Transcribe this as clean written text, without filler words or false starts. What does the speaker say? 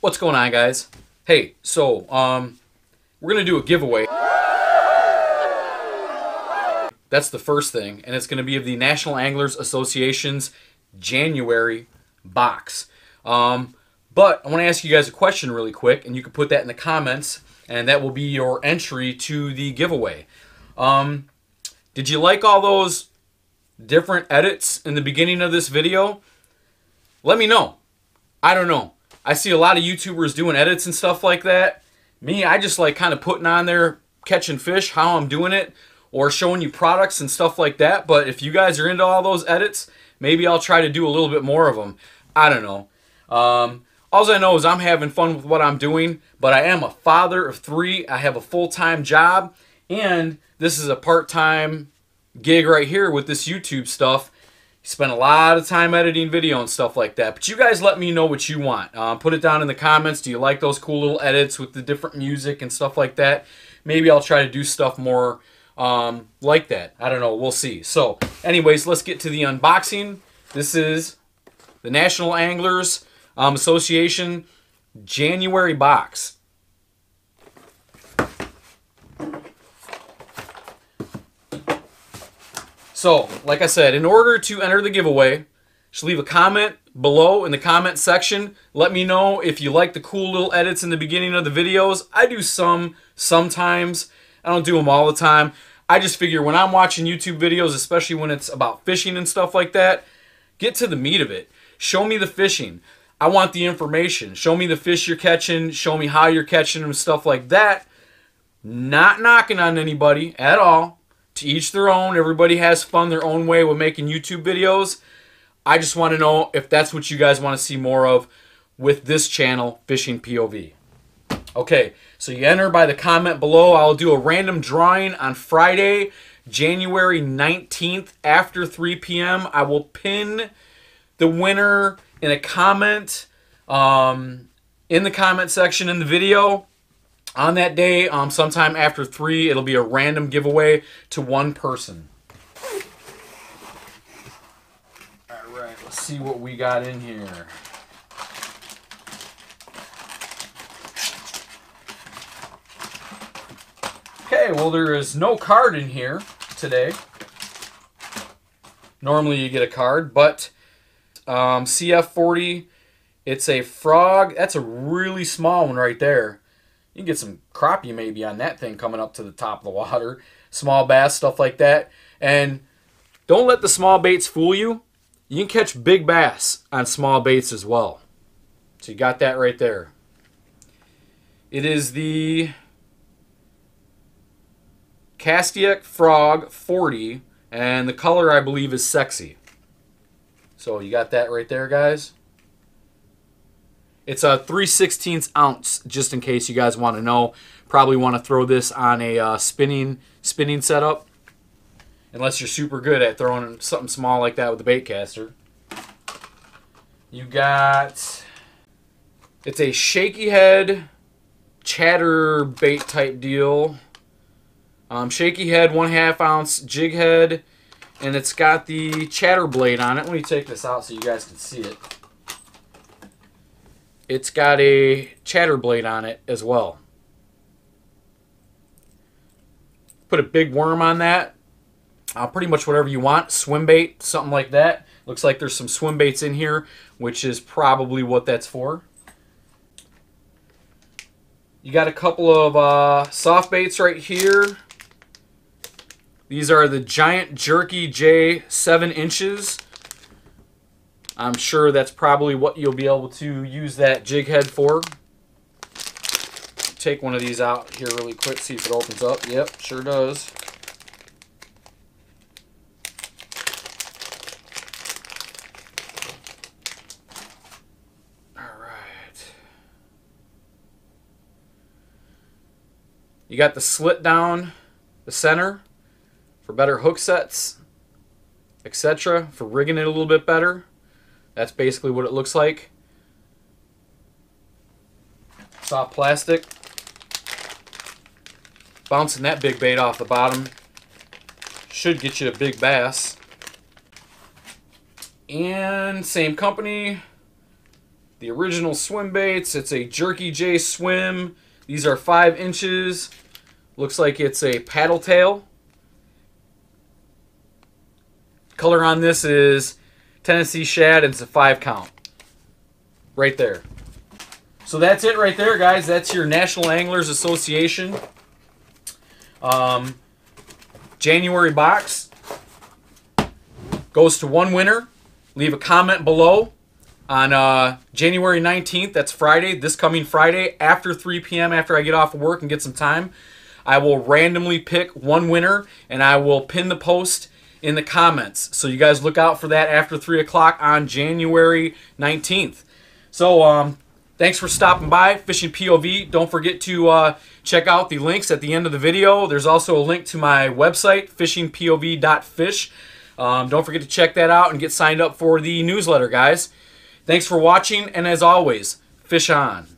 What's going on, guys? Hey, so we're gonna do a giveaway. That's the first thing, and it's gonna be of the National Anglers Association's January box. But I want to ask you guys a question really quick, and you can put that in the comments, and that will be your entry to the giveaway. Did you like all those different edits in the beginning of this video? Let me know. I don't know. I see a lot of YouTubers doing edits and stuff like that. Me, I just like kind of putting on there, catching fish, how I'm doing it, or showing you products and stuff like that. But if you guys are into all those edits, maybe I'll try to do a little bit more of them. I don't know. All I know is I'm having fun with what I'm doing, but I am a father of 3. I have a full-time job, and this is a part-time gig right here with this YouTube stuff. Spend a lot of time editing video and stuff like that. But you guys let me know what you want. Put it down in the comments. Do you like those cool little edits with the different music and stuff like that? Maybe I'll try to do stuff more like that. I don't know. We'll see. So, anyways, let's get to the unboxing. This is the National Anglers Association January box. So, like I said, in order to enter the giveaway, just leave a comment below in the comment section. Let me know if you like the cool little edits in the beginning of the videos. I do some sometimes. I don't do them all the time. I just figure when I'm watching YouTube videos, especially when it's about fishing and stuff like that, get to the meat of it. Show me the fishing. I want the information. Show me the fish you're catching. Show me how you're catching them, stuff like that. Not knocking on anybody at all. To each their own. Everybody has fun their own way with making YouTube videos. I just want to know if that's what you guys want to see more of with this channel, Fishing POV. Okay, so you enter by the comment below. I'll do a random drawing on Friday, January 19th after 3 p.m. I will pin the winner in a comment in the comment section in the video. On that day, sometime after 3, it'll be a random giveaway to one person. Alright, let's see what we got in here. Okay, well, there is no card in here today. Normally you get a card, but CF40, it's a frog. That's a really small one right there. You can get some crappie maybe on that thing coming up to the top of the water. Small bass, stuff like that. And don't let the small baits fool you. You can catch big bass on small baits as well. So you got that right there. It is the Kayak Frog 40. And the color, I believe, is sexy. So you got that right there, guys. It's a 3/16 ounce, just in case you guys want to know. Probably want to throw this on a spinning setup. Unless you're super good at throwing something small like that with the bait caster. You got... It's a shaky head, chatter bait type deal. Shaky head, 1/2 ounce jig head. And it's got the chatter blade on it. Let me take this out so you guys can see it. It's got a chatter blade on it as well. Put a big worm on that. Pretty much whatever you want. Swim bait, something like that. Looks like there's some swim baits in here, which is probably what that's for. You got a couple of soft baits right here. These are the Giant Jerky J 7 inches. I'm sure that's probably what you'll be able to use that jig head for. Take one of these out here really quick, see if it opens up. Yep, sure does. Alright. You got the slit down the center for better hook sets, etc., for rigging it a little bit better. That's basically what it looks like. Soft plastic. Bouncing that big bait off the bottom should get you a big bass. And same company. the original swim baits. It's a Jerky J Swim. These are 5 inches. Looks like it's a paddle tail. Color on this is Tennessee Shad, and it's a 5 count. Right there. So that's it right there, guys. That's your National Anglers Association January box. Goes to one winner. Leave a comment below on January 19th. That's Friday, this coming Friday, after 3 p.m., after I get off of work and get some time. I will randomly pick one winner, and I will pin the post in the comments. So you guys look out for that after 3 o'clock on January 19th. So thanks for stopping by, Fishing POV. Don't forget to check out the links at the end of the video. There's also a link to my website, fishingpov.fish. Don't forget to check that out and get signed up for the newsletter, guys. Thanks for watching, and as always, fish on.